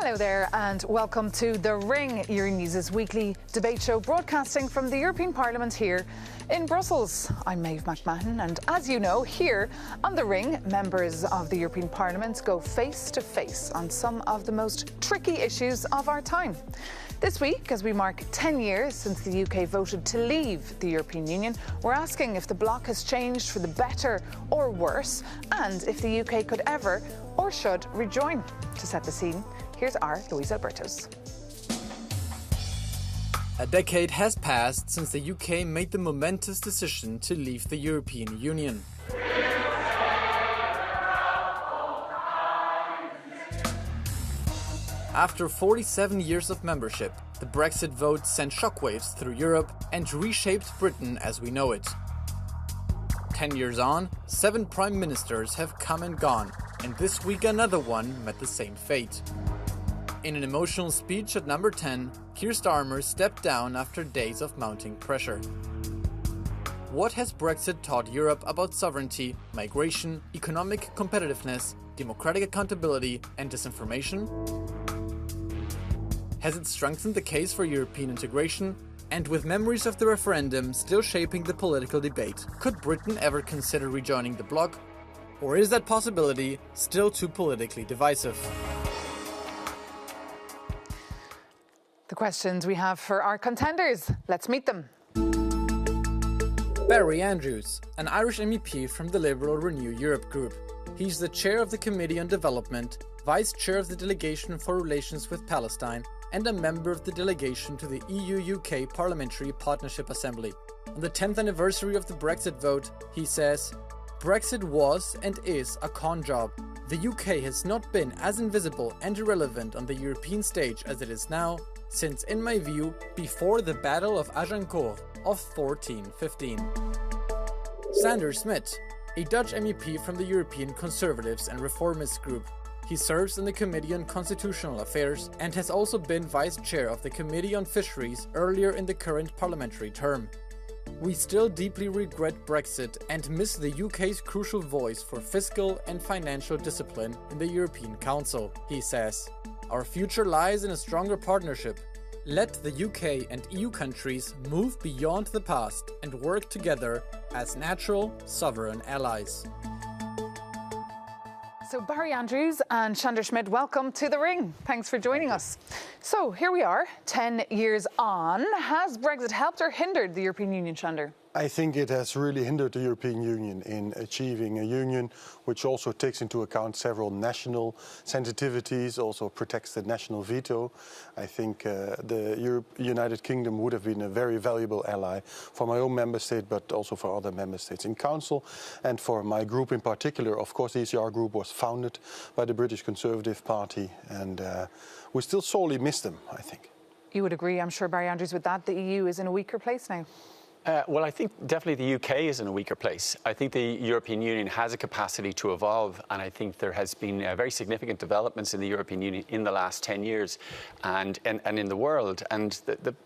Hello there and welcome to The Ring, your News' weekly debate show broadcasting from the European Parliament here in Brussels. I'm Maeve McMahon and as you know, here on The Ring, members of the European Parliament go face to face on some of the most tricky issues of our time. This week, as we mark 10 years since the UK voted to leave the European Union, we're asking if the bloc has changed for the better or worse and if the UK could ever or should rejoin. To set the scene, here's our Luis Albertos. A decade has passed since the UK made the momentous decision to leave the European Union. After 47 years of membership, the Brexit vote sent shockwaves through Europe and reshaped Britain as we know it. 10 years on, 7 prime ministers have come and gone, and this week another one met the same fate. In an emotional speech at number 10, Keir Starmer stepped down after days of mounting pressure. What has Brexit taught Europe about sovereignty, migration, economic competitiveness, democratic accountability and disinformation? Has it strengthened the case for European integration? And with memories of the referendum still shaping the political debate, could Britain ever consider rejoining the bloc? Or is that possibility still too politically divisive? The questions we have for our contenders. Let's meet them. Barry Andrews, an Irish MEP from the Liberal Renew Europe group. He's the chair of the Committee on Development, vice chair of the Delegation for Relations with Palestine, and a member of the delegation to the EU-UK Parliamentary Partnership Assembly. On the 10th anniversary of the Brexit vote, he says, "Brexit was and is a con job. The UK has not been as invisible and irrelevant on the European stage as it is now, since, in my view, before the Battle of Agincourt of 1415. Sander Smit, a Dutch MEP from the European Conservatives and Reformists group. He serves in the Committee on Constitutional Affairs and has also been Vice Chair of the Committee on Fisheries earlier in the current parliamentary term. We still deeply regret Brexit and miss the UK's crucial voice for fiscal and financial discipline in the European Council," he says. "Our future lies in a stronger partnership. Let the UK and EU countries move beyond the past and work together as natural, sovereign allies." So Barry Andrews and Sander Smit, welcome to The Ring. Thanks for joining us. So here we are, 10 years on. Has Brexit helped or hindered the European Union, Sander? I think it has really hindered the European Union in achieving a union which also takes into account several national sensitivities, also protects the national veto. I think the United Kingdom would have been a very valuable ally for my own member state, but also for other member states in Council. And for my group in particular, of course, the ECR group was founded by the British Conservative Party, and we still sorely miss them, I think. You would agree, I'm sure, Barry Andrews, with that. The EU is in a weaker place now. Well, I think definitely the UK is in a weaker place. I think the European Union has a capacity to evolve, and I think there has been very significant developments in the European Union in the last 10 years and in the world. And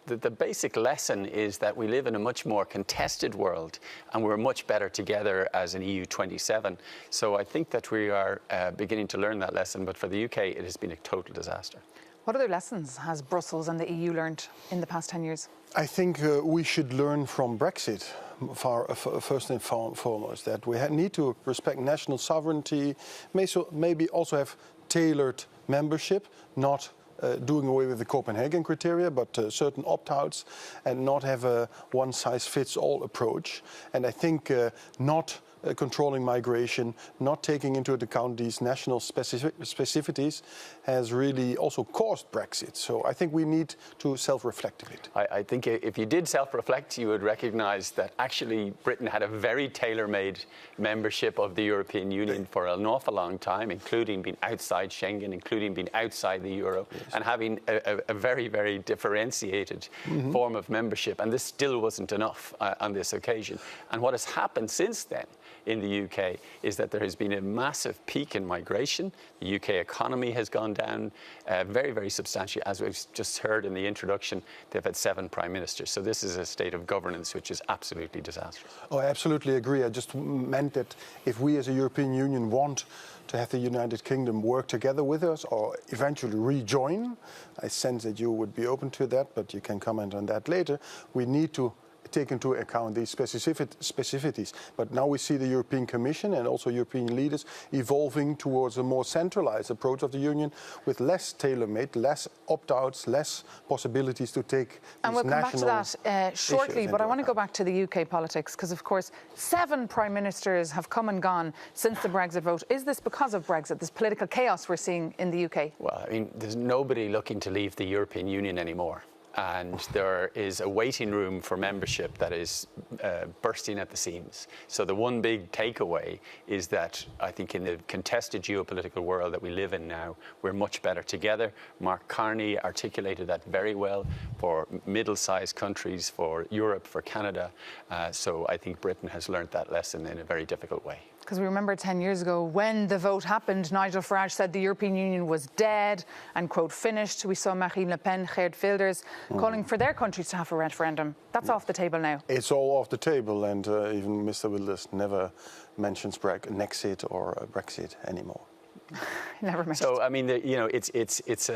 the basic lesson is that we live in a much more contested world, and we're much better together as an EU 27. So I think that we are beginning to learn that lesson, but for the UK, it has been a total disaster. What other lessons has Brussels and the EU learned in the past 10 years? I think we should learn from Brexit, first and foremost, that we need to respect national sovereignty, maybe also have tailored membership, not doing away with the Copenhagen criteria, but certain opt-outs, and not have a one-size-fits-all approach. And I think not controlling migration, not taking into account these national specificities has really also caused Brexit. So I think we need to self-reflect a bit. I think if you did self-reflect, you would recognise that actually Britain had a very tailor-made membership of the European Union for an awful long time, including being outside Schengen, including being outside the euro, and having a very, very differentiated form of membership. And this still wasn't enough on this occasion. And what has happened since then in the UK is that there has been a massive peak in migration. The UK economy has gone down very, very substantially. As we've just heard in the introduction, they've had 7 prime ministers. So this is a state of governance which is absolutely disastrous. Oh, I absolutely agree. I just meant that if we as a European Union want to have the United Kingdom work together with us or eventually rejoin, I sense that you would be open to that, but you can comment on that later. We need to take into account these specificities. But now we see the European Commission and also European leaders evolving towards a more centralized approach of the Union with less tailor-made, less opt-outs, less possibilities to take and these we'll come back to that shortly, but I want to go back to the UK politics because, of course, 7 prime ministers have come and gone since the Brexit vote. Is this because of Brexit, this political chaos we're seeing in the UK? Well, I mean, there's nobody looking to leave the European Union anymore. And there is a waiting room for membership that is bursting at the seams. So the one big takeaway is that I think in the contested geopolitical world that we live in now, we're much better together. Mark Carney articulated that very well for middle-sized countries, for Europe, for Canada. So I think Britain has learned that lesson in a very difficult way. Because we remember 10 years ago when the vote happened, Nigel Farage said the European Union was dead and, quote, finished. We saw Marine Le Pen, Geert Wilders, calling for their countries to have a referendum. That's off the table now. It's all off the table, and even Mr. Wilders never mentions Nexit or Brexit anymore. Never mentioned. So I mean, it's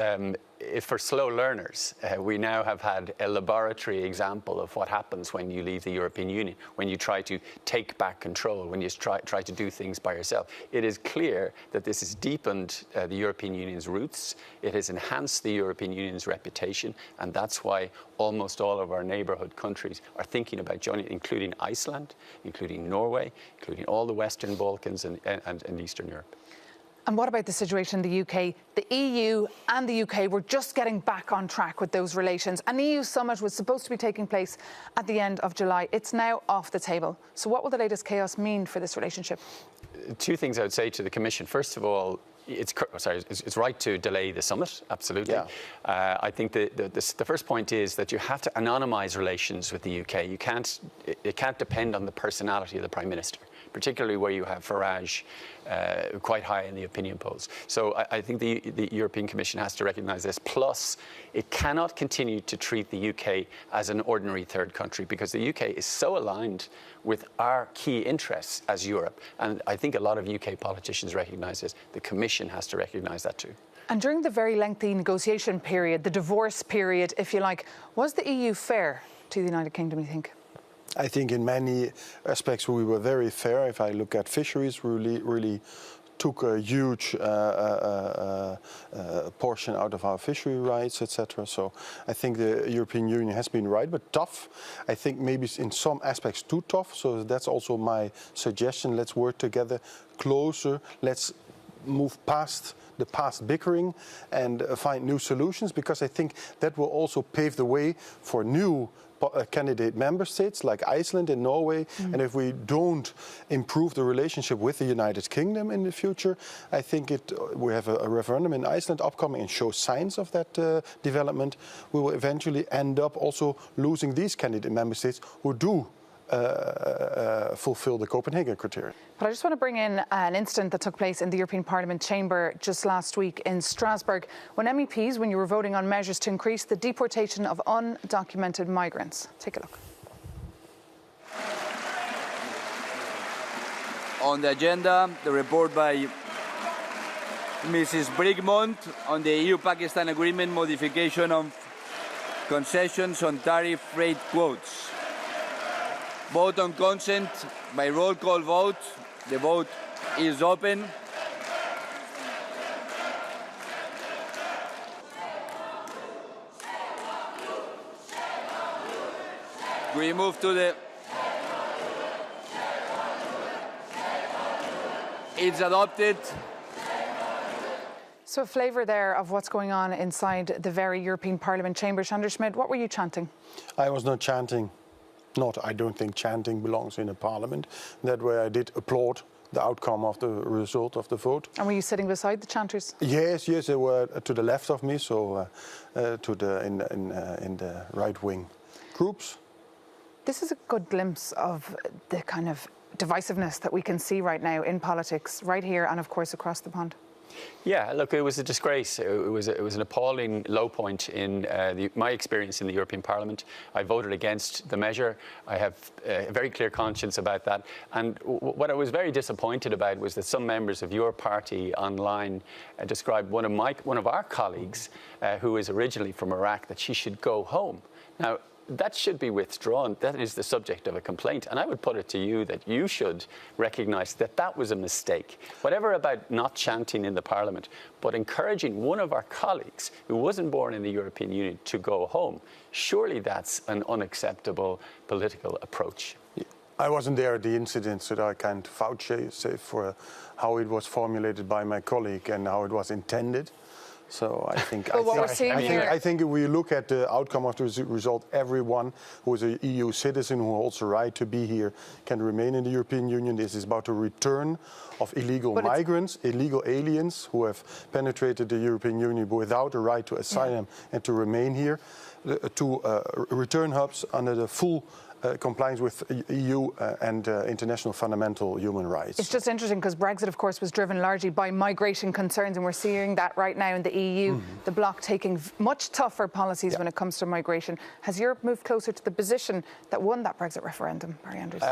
for slow learners. We now have had a laboratory example of what happens when you leave the European Union, when you try to take back control, when you try to do things by yourself. It is clear that this has deepened the European Union's roots. It has enhanced the European Union's reputation, and that's why almost all of our neighbourhood countries are thinking about joining, including Iceland, including Norway, including all the Western Balkans and Eastern Europe. And what about the situation in the UK? The EU and the UK were just getting back on track with those relations. An EU summit was supposed to be taking place at the end of July. It's now off the table. So what will the latest chaos mean for this relationship? 2 things I would say to the Commission. First of all, it's right to delay the summit, absolutely. Yeah. I think the first point is that you have to anonymise relations with the UK. It can't depend on the personality of the Prime Minister, particularly where you have Farage quite high in the opinion polls. So I think the European Commission has to recognise this. Plus, it cannot continue to treat the UK as an ordinary third country because the UK is so aligned with our key interests as Europe. And I think a lot of UK politicians recognise this. The Commission has to recognise that too. And during the very lengthy negotiation period, the divorce period, if you like, was the EU fair to the United Kingdom, you think? I think in many aspects we were very fair. If I look at fisheries, really took a huge portion out of our fishery rights, etc. So I think the European Union has been right, but tough. I think maybe in some aspects too tough. So that's also my suggestion. Let's work together closer. Let's move past the past bickering and find new solutions, because I think that will also pave the way for new candidate member states like Iceland and Norway. And if we don't improve the relationship with the United Kingdom in the future, I think we have a referendum in Iceland upcoming and show signs of that development. We will eventually end up also losing these candidate member states who do fulfill the Copenhagen criteria. But I just want to bring in an incident that took place in the European Parliament chamber just last week in Strasbourg when MEPs, when you were voting on measures to increase the deportation of undocumented migrants. Take a look. On the agenda, the report by Mrs. Brigmont on the EU-Pakistan agreement modification of concessions on tariff rate quotes. Vote on consent by roll call vote. The vote is open. We move to the... It's adopted. So a flavour there of what's going on inside the very European Parliament chamber. Sander Schmidt, what were you chanting? I was not chanting. I don't think chanting belongs in a parliament. That way I did applaud the outcome of the result of the vote. And were you sitting beside the chanters? Yes, they were to the left of me, so in the right-wing groups. This is a good glimpse of the kind of divisiveness that we can see right now in politics, right here and, of course, across the pond? Yeah, look, it was a disgrace. It was an appalling low point in my experience in the European Parliament. I voted against the measure. I have a very clear conscience about that. And what I was very disappointed about was that some members of your party online described one of our colleagues, who is originally from Iraq, that she should go home. Now, that should be withdrawn. That is the subject of a complaint. And I would put it to you that you should recognise that that was a mistake. Whatever about not chanting in the Parliament, but encouraging one of our colleagues who wasn't born in the European Union to go home, surely that's an unacceptable political approach. I wasn't there at the incident, so I can't vouch for how it was formulated by my colleague and how it was intended. So I think if we look at the outcome of the result, everyone who is an EU citizen who holds the right to be here can remain in the European Union. This is about the return of illegal migrants, illegal aliens who have penetrated the European Union without a right to asylum and to remain here, to return hubs under the full compliance with EU and international fundamental human rights. It's just interesting because Brexit, of course, was driven largely by migration concerns, and we're seeing that right now in the EU, the bloc taking much tougher policies when it comes to migration. Has Europe moved closer to the position that won that Brexit referendum, Barry Andrews?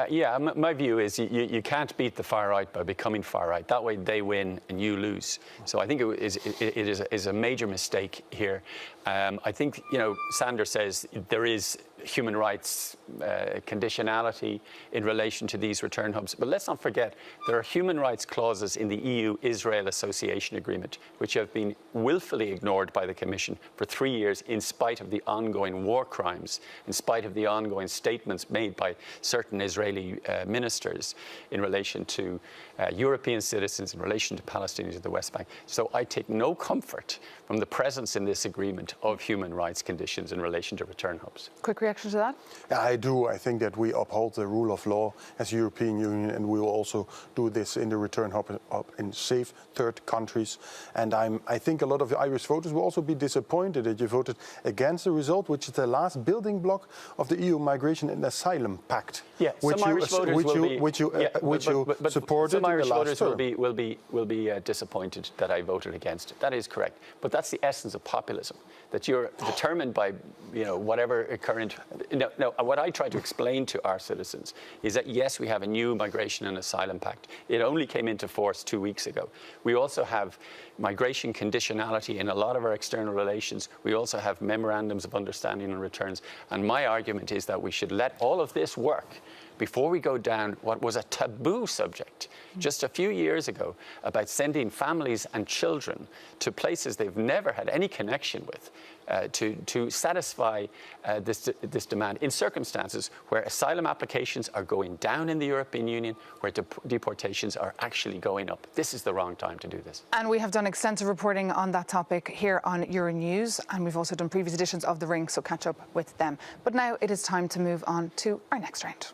My view is you can't beat the far right by becoming far right. That way they win and you lose. So I think it is a major mistake here. I think, Sanders says there is human rights conditionality in relation to these return hubs. But let's not forget, there are human rights clauses in the EU-Israel Association Agreement, which have been willfully ignored by the Commission for 3 years in spite of the ongoing war crimes, in spite of the ongoing statements made by certain Israeli ministers in relation to European citizens, in relation to Palestinians in the West Bank. So I take no comfort from the presence in this agreement of human rights conditions in relation to return hubs. Quick reaction to that? I do. I think that we uphold the rule of law as a European Union, and we will also do this in the return hub in safe third countries. And I think a lot of the Irish voters will also be disappointed that you voted against the result, which is the last building block of the EU Migration and Asylum Pact, which you supported. Some Irish voters will be disappointed that I voted against it. That is correct. But that's the essence of populism, that you're determined by whatever current. No, what I try to explain to our citizens is that yes, we have a new migration and asylum pact. It only came into force 2 weeks ago. We also have migration conditionality in a lot of our external relations. We also have memorandums of understanding and returns. And my argument is that we should let all of this work before we go down what was a taboo subject just a few years ago about sending families and children to places they've never had any connection with to satisfy this demand in circumstances where asylum applications are going down in the European Union, where deportations are actually going up. This is the wrong time to do this. And we have done extensive reporting on that topic here on Euronews, and we've also done previous editions of The Ring, so catch up with them. But now it is time to move on to our next round.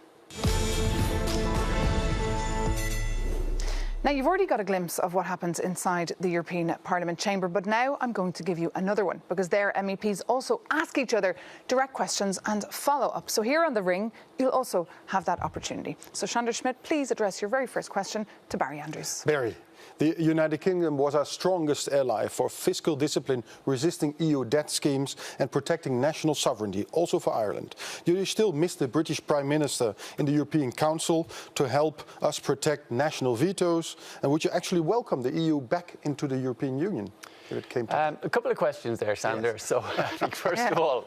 Now, you've already got a glimpse of what happens inside the European Parliament chamber, but now I'm going to give you another one, because their MEPs also ask each other direct questions and follow up. So here on The Ring, you'll also have that opportunity. So Sander Schmidt, please address your very first question to Barry Andrews. Barry, the United Kingdom was our strongest ally for fiscal discipline, resisting EU debt schemes and protecting national sovereignty, also for Ireland. Do you still miss the British Prime Minister in the European Council to help us protect national vetoes? And would you actually welcome the EU back into the European Union? It came to a couple of questions there, Sander. Yes. So I think first of all,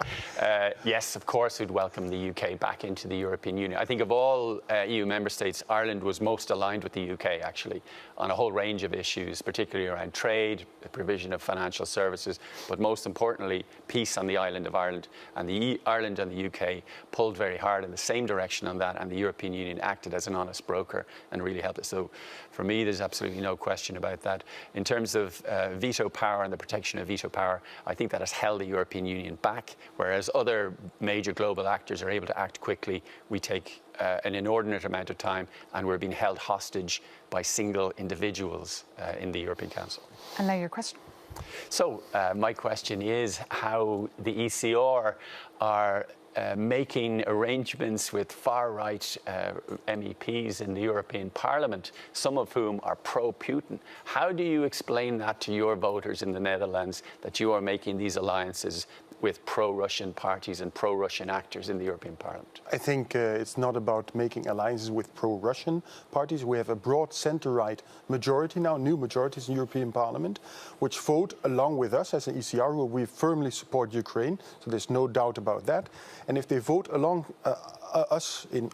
yes, of course, we'd welcome the UK back into the European Union. I think of all EU member states, Ireland was most aligned with the UK, actually, on a whole range of issues, particularly around trade, the provision of financial services, but most importantly, peace on the island of Ireland. And Ireland and the UK pulled very hard in the same direction on that, and the European Union acted as an honest broker and really helped us. So for me, there's absolutely no question about that. In terms of veto power and the protection of veto power, I think that has held the European Union back, whereas other major global actors are able to act quickly. We take an inordinate amount of time, and we're being held hostage by single individuals in the European Council. And now your question. So my question is how the ECR are making arrangements with far-right MEPs in the European Parliament, some of whom are pro-Putin. How do you explain that to your voters in the Netherlands, that you are making these alliances with pro-Russian parties and pro-Russian actors in the European Parliament? I think it's not about making alliances with pro-Russian parties. We have a broad centre-right majority now, new majorities in the European Parliament, which vote along with us as an ECR group. We firmly support Ukraine, so there's no doubt about that. And if they vote along us in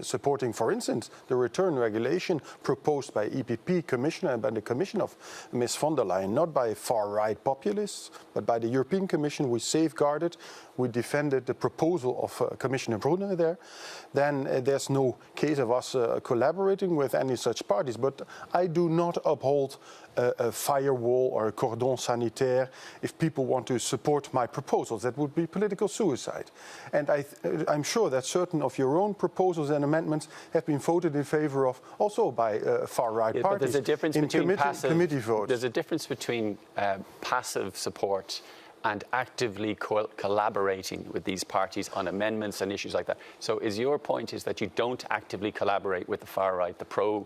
supporting, for instance, the return regulation proposed by EPP Commissioner and by the Commission of Ms. von der Leyen, not by far-right populists, but by the European Commission, we safeguarded, we defended the proposal of Commissioner Brunner there, then there's no case of us collaborating with any such parties. But I do not uphold a firewall or a cordon sanitaire if people want to support my proposals. That would be political suicide. And I'm sure that certain of your own proposals and amendments have been voted in favor of also by far-right parties. But there's a difference between committee votes. There's a difference between passive support and actively collaborating with these parties on amendments and issues like that. So your point is that you don't actively collaborate with the far right, the pro-Putin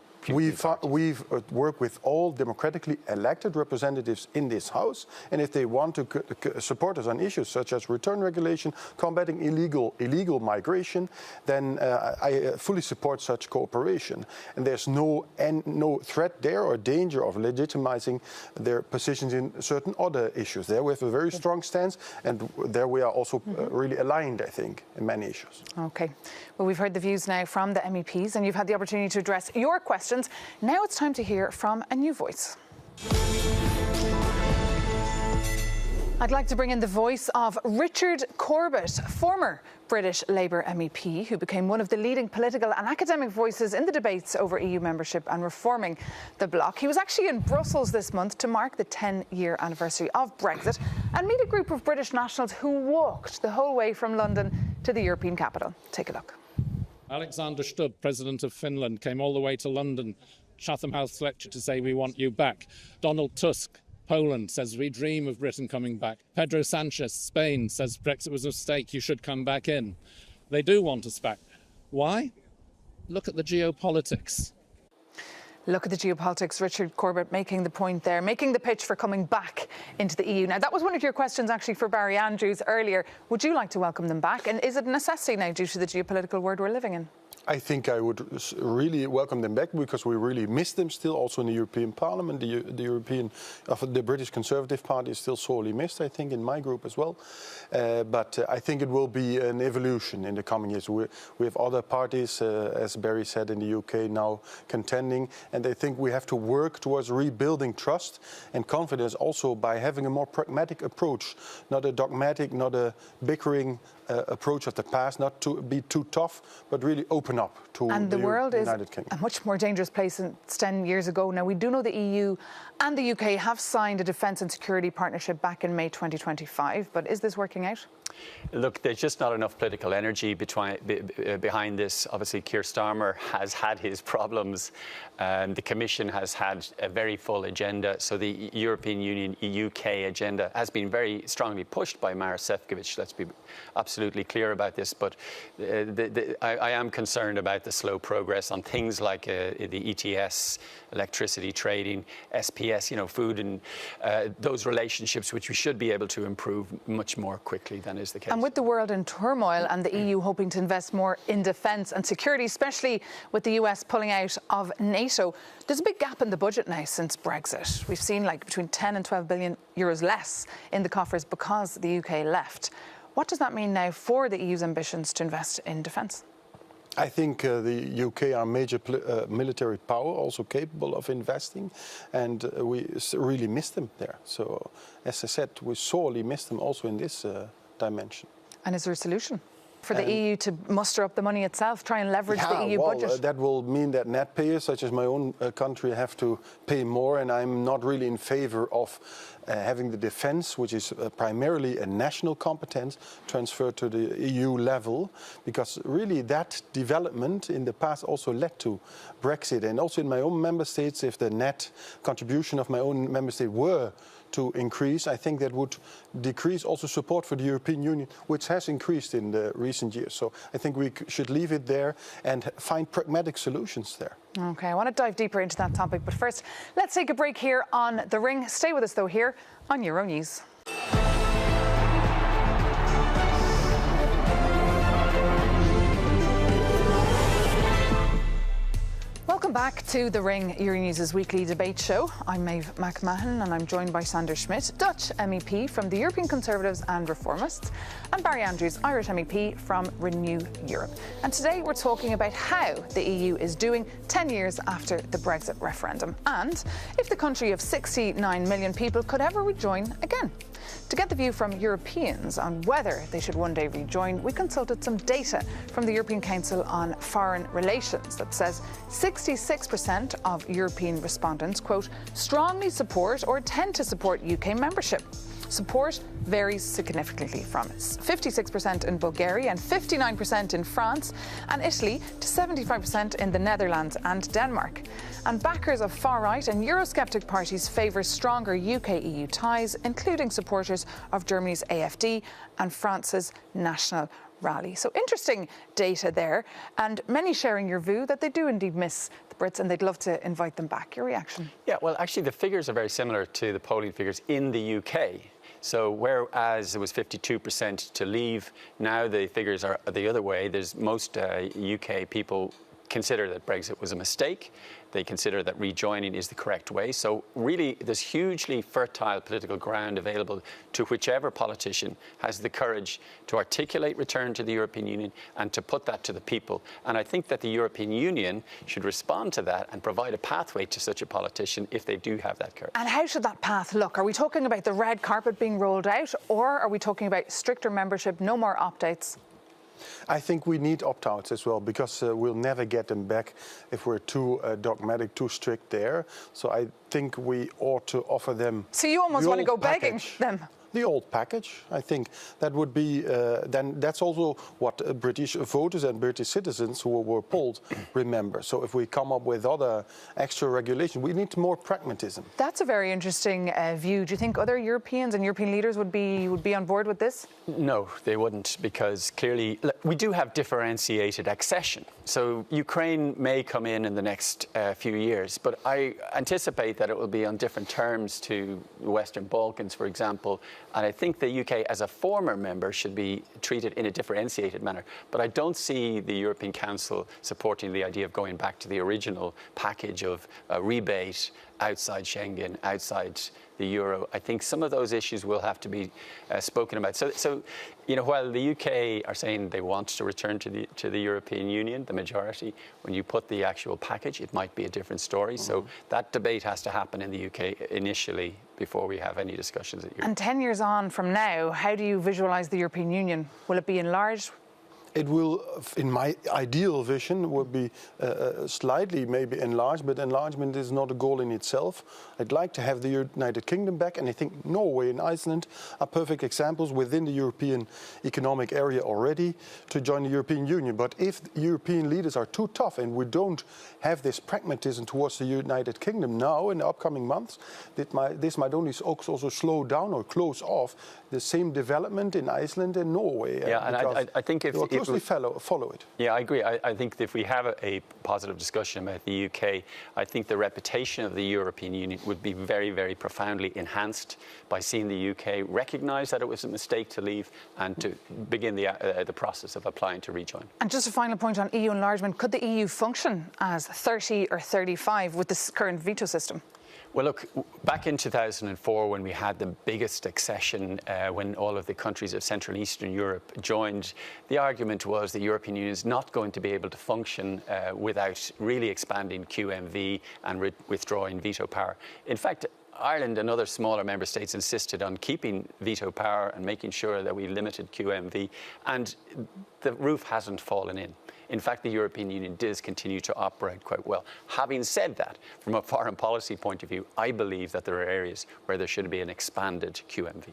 parties? We've worked with all democratically elected representatives in this House, and if they want to support us on issues such as return regulation, combating illegal migration, then I fully support such cooperation. And there's no threat there or danger of legitimizing their positions in certain other issues. There we have a very strong stance, and there we are also really aligned, I think, in many issues. Okay. Well, we've heard the views now from the MEPs, and you've had the opportunity to address your questions. Now it's time to hear from a new voice. I'd like to bring in the voice of Richard Corbett, former British Labour MEP who became one of the leading political and academic voices in the debates over EU membership and reforming the bloc. He was actually in Brussels this month to mark the 10-year anniversary of Brexit and meet a group of British nationals who walked the whole way from London to the European capital. Take a look. Alexander Stubb, President of Finland, came all the way to London, Chatham House lecture to say we want you back. Donald Tusk, Poland, says we dream of Britain coming back. Pedro Sanchez, Spain, says Brexit was a mistake, you should come back in. They do want us back. Why? Look at the geopolitics. Look at the geopolitics. Richard Corbett making the point there, making the pitch for coming back into the EU. Now, that was one of your questions actually for Barry Andrews earlier. Would you like to welcome them back? And is it a necessity now due to the geopolitical world we're living in? I think I would really welcome them back because we really miss them still. Also in the European Parliament, the British Conservative Party is still sorely missed, I think, in my group as well. But I think it will be an evolution in the coming years. We have other parties, as Barry said, in the UK now contending, and I think we have to work towards rebuilding trust and confidence also by having a more pragmatic approach, not a dogmatic, not a bickering approach of the past, not to be too tough, but really open up to and the world is United Kingdom. A much more dangerous place than 10 years ago. Now, we do know the EU and the UK have signed a defence and security partnership back in May 2025, but is this working out? Look, there's just not enough political energy behind this. Obviously, Keir Starmer has had his problems. The Commission has had a very full agenda. So the European Union UK agenda has been very strongly pushed by Maros Šefčovič. Let's be absolutely clear about this. But I am concerned about the slow progress on things like the ETS, electricity trading, SPS, food and those relationships, which we should be able to improve much more quickly than is the case. And with the world in turmoil and the EU hoping to invest more in defence and security, especially with the US pulling out of NATO, there's a big gap in the budget now since Brexit. We've seen between 10 and 12 billion euros less in the coffers because the UK left. What does that mean now for the EU's ambitions to invest in defence? I think the UK are a major military power, also capable of investing, and we really miss them there. So, as I said, we sorely miss them also in this dimension. And is there a solution for the EU to muster up the money itself, try and leverage the EU budget? That will mean that net payers, such as my own country, have to pay more, and I'm not really in favor of having the defence, which is primarily a national competence, transferred to the EU level, because really that development in the past also led to Brexit. And also in my own member states, if the net contribution of my own member state were to increase. I think that would decrease also support for the European Union, which has increased in the recent years. So I think we should leave it there and find pragmatic solutions there. OK, I want to dive deeper into that topic. But first, let's take a break here on The Ring. Stay with us, though, here on Euronews. Welcome back to The Ring, Euronews' weekly debate show. I'm Maeve McMahon and I'm joined by Sander Schmidt, Dutch MEP from the European Conservatives and Reformists, and Barry Andrews, Irish MEP from Renew Europe. And today we're talking about how the EU is doing 10 years after the Brexit referendum and if the country of 69 million people could ever rejoin again. To get the view from Europeans on whether they should one day rejoin, we consulted some data from the European Council on Foreign Relations that says 66% of European respondents, quote, strongly support or tend to support UK membership. Support varies significantly from 56% in Bulgaria and 59% in France and Italy to 75% in the Netherlands and Denmark. And backers of far-right and Eurosceptic parties favour stronger UK-EU ties, including supporters of Germany's AfD and France's National Rally. So interesting data there, and many sharing your view that they do indeed miss the Brits and they'd love to invite them back. Your reaction? Yeah, well, actually, the figures are very similar to the polling figures in the UK. So whereas it was 52% to leave, now the figures are the other way. There's most UK people consider that Brexit was a mistake. They consider that rejoining is the correct way. So really, there's hugely fertile political ground available to whichever politician has the courage to articulate return to the European Union and to put that to the people. And I think that the European Union should respond to that and provide a pathway to such a politician if they do have that courage. And how should that path look? Are we talking about the red carpet being rolled out, or are we talking about stricter membership, no more opt-outs? I think we need opt-outs as well, because we'll never get them back if we're too dogmatic, too strict there. So I think we ought to offer them. So you almost want to go begging them? The old package. I think that would be, then that's also what British voters and British citizens who were polled remember. So if we come up with other extra regulation, we need more pragmatism. That's a very interesting view. Do you think other Europeans and European leaders would be on board with this? No, they wouldn't, because clearly we do have differentiated accession. So Ukraine may come in the next few years, but I anticipate that it will be on different terms to the Western Balkans, for example. And I think the UK, as a former member, should be treated in a differentiated manner. But I don't see the European Council supporting the idea of going back to the original package of rebate outside Schengen, outside the euro. I think some of those issues will have to be spoken about. So, you know, while the UK are saying they want to return to the European Union, the majority, when you put the actual package, it might be a different story. So that debate has to happen in the UK initially before we have any discussions at Europe. And 10 years on from now, how do you visualise the European Union? Will it be enlarged? It will, in my ideal vision, would be slightly maybe enlarged, but enlargement is not a goal in itself. I'd like to have the United Kingdom back, and I think Norway and Iceland are perfect examples within the European Economic Area already to join the European Union. But if European leaders are too tough and we don't have this pragmatism towards the United Kingdom now in the upcoming months, this might only also slow down or close off the same development in Iceland and Norway. Yeah, and I think if closely follow it. Yeah, I agree. I think if we have a positive discussion about the UK, I think the reputation of the European Union would be very, very profoundly enhanced by seeing the UK recognise that it was a mistake to leave and to begin the process of applying to rejoin. And just a final point on EU enlargement, could the EU function as 30 or 35 with this current veto system? Well, look, back in 2004, when we had the biggest accession, when all of the countries of Central and Eastern Europe joined, the argument was the European Union is not going to be able to function without really expanding QMV and withdrawing veto power. In fact, Ireland and other smaller member states insisted on keeping veto power and making sure that we limited QMV, and the roof hasn't fallen in. In fact, the European Union does continue to operate quite well. Having said that, from a foreign policy point of view, I believe that there are areas where there should be an expanded QMV.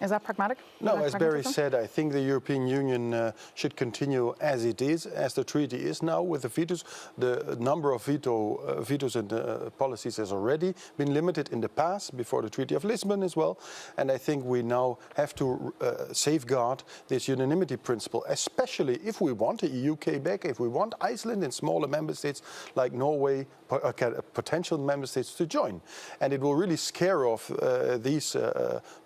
Is that pragmatic? No, as Barry said, I think the European Union should continue as it is, as the treaty is now with the vetoes. The number of vetoes and policies has already been limited in the past, before the Treaty of Lisbon as well. And I think we now have to safeguard this unanimity principle, especially if we want the UK back, if we want Iceland and smaller member states like Norway, potential member states to join. And it will really scare off these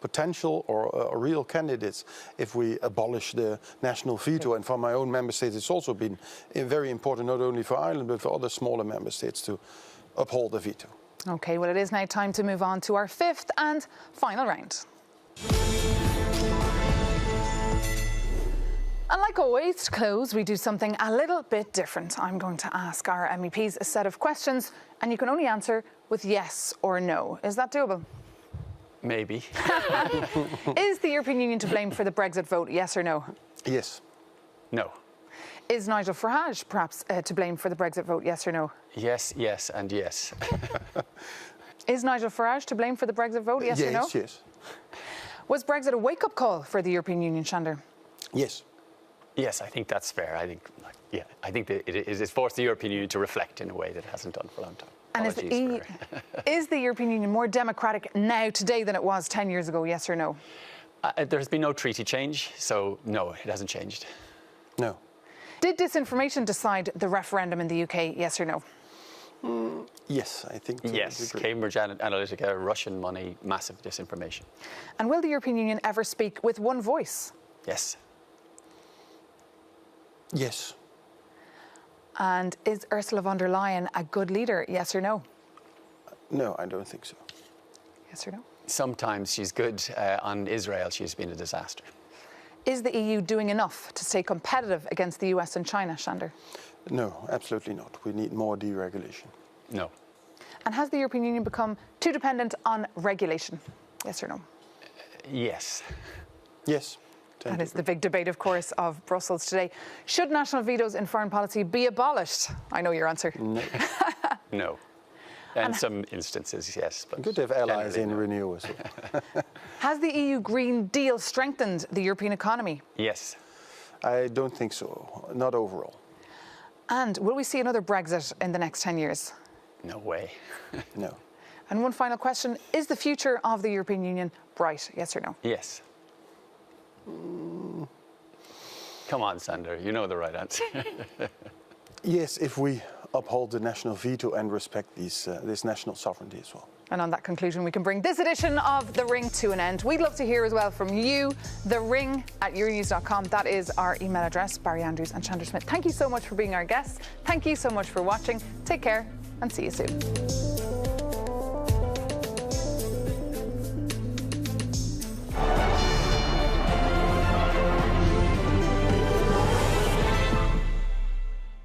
potential or real candidates if we abolish the national veto. And for my own member states, it's also been very important, not only for Ireland, but for other smaller member states to uphold the veto. OK, well, it is now time to move on to our fifth and final round. And like always, to close, we do something a little bit different. I'm going to ask our MEPs a set of questions, and you can only answer with yes or no. Is that doable? Maybe. Is the European Union to blame for the Brexit vote, yes or no? Yes. No. Is Nigel Farage perhaps to blame for the Brexit vote, yes or no? Yes, yes, and yes. Is Nigel Farage to blame for the Brexit vote, yes or no? Yes, yes. Was Brexit a wake-up call for the European Union, Sander? Yes. Yes, I think that's fair. I think that it forced the European Union to reflect in a way that it hasn't done for a long time. And is the European Union more democratic now, today, than it was 10 years ago, yes or no? There has been no treaty change, so no, it hasn't changed. No. Did disinformation decide the referendum in the UK, yes or no? Yes, I think. Yes, Cambridge Analytica, Russian money, massive disinformation. And will the European Union ever speak with one voice? Yes. Yes. And is Ursula von der Leyen a good leader, yes or no? No, I don't think so. Yes or no? Sometimes she's good. On Israel, she's been a disaster. Is the EU doing enough to stay competitive against the US and China, Sander? No, absolutely not. We need more deregulation. No. And has the European Union become too dependent on regulation, yes or no? Yes. Yes. That is the big debate, of course, of Brussels today. Should national vetoes in foreign policy be abolished? I know your answer. No. No. In some instances, yes. But good to have allies in Renew as well. Has the EU Green Deal strengthened the European economy? Yes. I don't think so. Not overall. And will we see another Brexit in the next 10 years? No way. No. And one final question. Is the future of the European Union bright, yes or no? Yes. Come on, Sander, you know the right answer. Yes, if we uphold the national veto and respect this national sovereignty as well. And on that conclusion, we can bring this edition of The Ring to an end. We'd love to hear as well from you, thering@euronews.com. That is our email address. Barry Andrews and Chandra Smith, thank you so much for being our guests. Thank you so much for watching. Take care and see you soon.